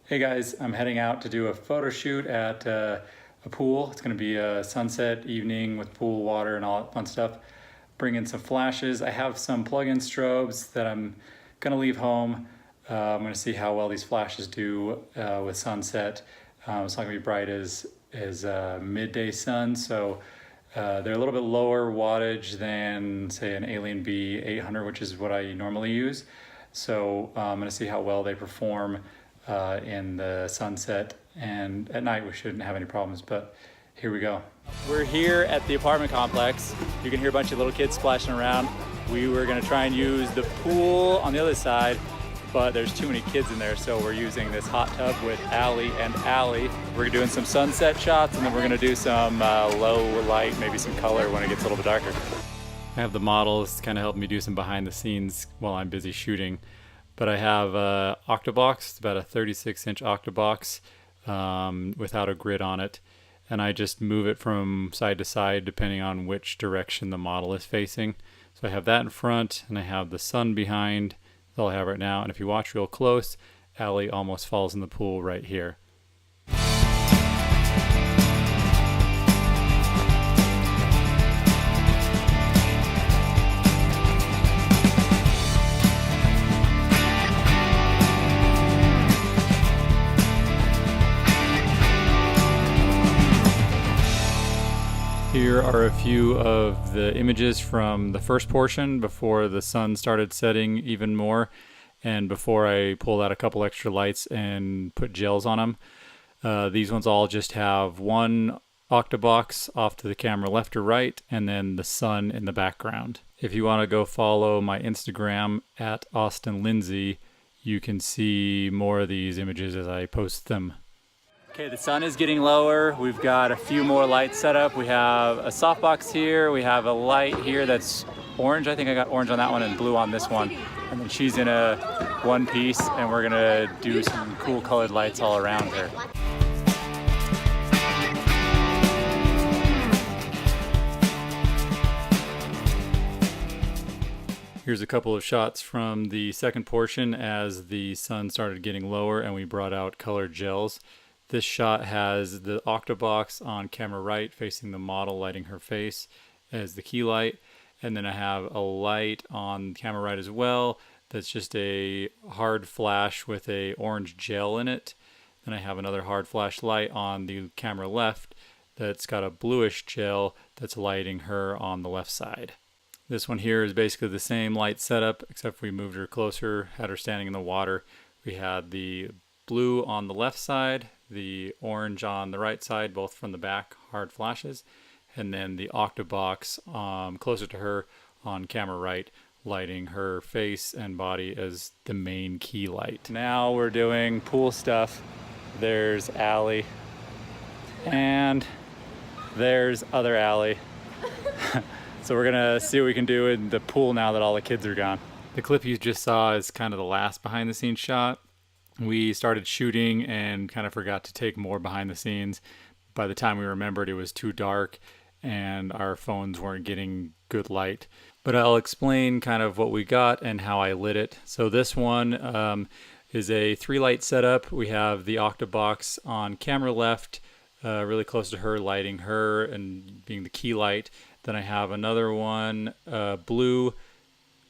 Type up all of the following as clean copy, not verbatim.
Hey guys, I'm heading out to do a photo shoot at a pool. It's going to be a sunset evening with pool water and all that fun stuff. Bring in some flashes. I have some plug-in strobes that I'm going to leave home. I'm going to see how well these flashes do with sunset. It's not going to be bright as midday sun, so they're a little bit lower wattage than, say, an Alien B 800, which is what I normally use. So I'm going to see how well they perform in the sunset, and at night we shouldn't have any problems, but here we go. We're here at the apartment complex. You can hear a bunch of little kids splashing around. We were going to try and use the pool on the other side, but there's too many kids in there, so we're using this hot tub with Allie and Allie. We're doing some sunset shots, and then we're going to do some low light, maybe some color when it gets a little bit darker. I have the models kind of helping me do some behind the scenes while I'm busy shooting. But I have a Octobox, it's about a 36-inch Octobox without a grid on it. And I just move it from side to side depending on which direction the model is facing. So I have that in front, and I have the sun behind. That's all I have right now. And if you watch real close, Allie almost falls in the pool right here. Here are a few of the images from the first portion before the sun started setting even more, and before I pulled out a couple extra lights and put gels on them. These ones all just have one octobox off to the camera left or right, and then the sun in the background. If you want to go follow my Instagram at Austin Lindsay, you can see more of these images as I post them. Okay, the sun is getting lower. We've got a few more lights set up. We have a softbox here. We have a light here that's orange. I think I got orange on that one and blue on this one. And then she's in a one piece, and we're gonna do some cool colored lights all around her. Here's a couple of shots from the second portion as the sun started getting lower and we brought out colored gels. This shot has the Octobox on camera right facing the model, lighting her face as the key light. And then I have a light on camera right as well that's just a hard flash with a orange gel in it. Then I have another hard flash light on the camera left that's got a bluish gel that's lighting her on the left side. This one here is basically the same light setup, except we moved her closer, had her standing in the water. We had the blue on the left side, the orange on the right side, both from the back, hard flashes, and then the Octobox closer to her on camera right, lighting her face and body as the main key light. Now we're doing pool stuff. There's Allie, and there's other Allie. So we're gonna see what we can do in the pool now that all the kids are gone. The clip you just saw is kind of the last behind the scenes shot. We started shooting and kind of forgot to take more behind the scenes. By the time we remembered, it was too dark and our phones weren't getting good light. But I'll explain kind of what we got and how I lit it. So this one is a 3-light setup. We have the Octobox on camera left, really close to her, lighting her and being the key light. Then I have another one, blue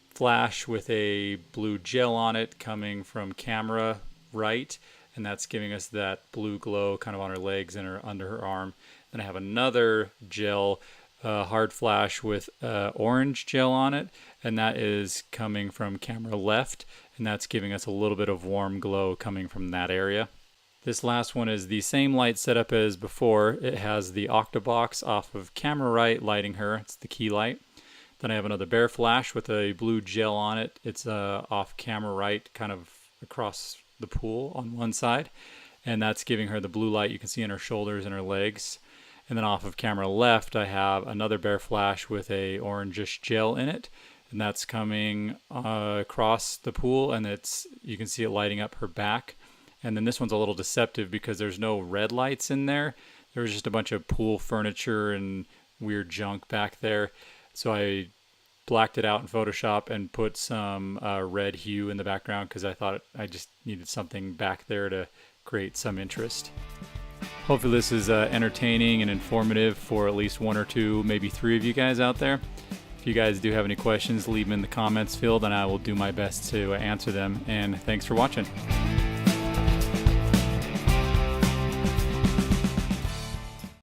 flash with a blue gel on it coming from camera right, and that's giving us that blue glow kind of on her legs and under her arm. Then I have another gel hard flash with orange gel on it, and that is coming from camera left, and that's giving us a little bit of warm glow coming from that area. This last one is the same light setup as before. It has the Octobox off of camera right lighting her. It's the key light. Then I have another bare flash with a blue gel on it. It's off camera right, kind of across the pool on one side, and that's giving her the blue light you can see in her shoulders and her legs. And then off of camera left I have another bare flash with a orangish gel in it, and that's coming across the pool, and you can see it lighting up her back. And then this one's a little deceptive because there's no red lights in there. There's just a bunch of pool furniture and weird junk back there, so I blacked it out in Photoshop and put some red hue in the background because I thought I just needed something back there to create some interest. Hopefully this is entertaining and informative for at least one or two, maybe three of you guys out there. If you guys do have any questions, leave them in the comments field and I will do my best to answer them. And thanks for watching.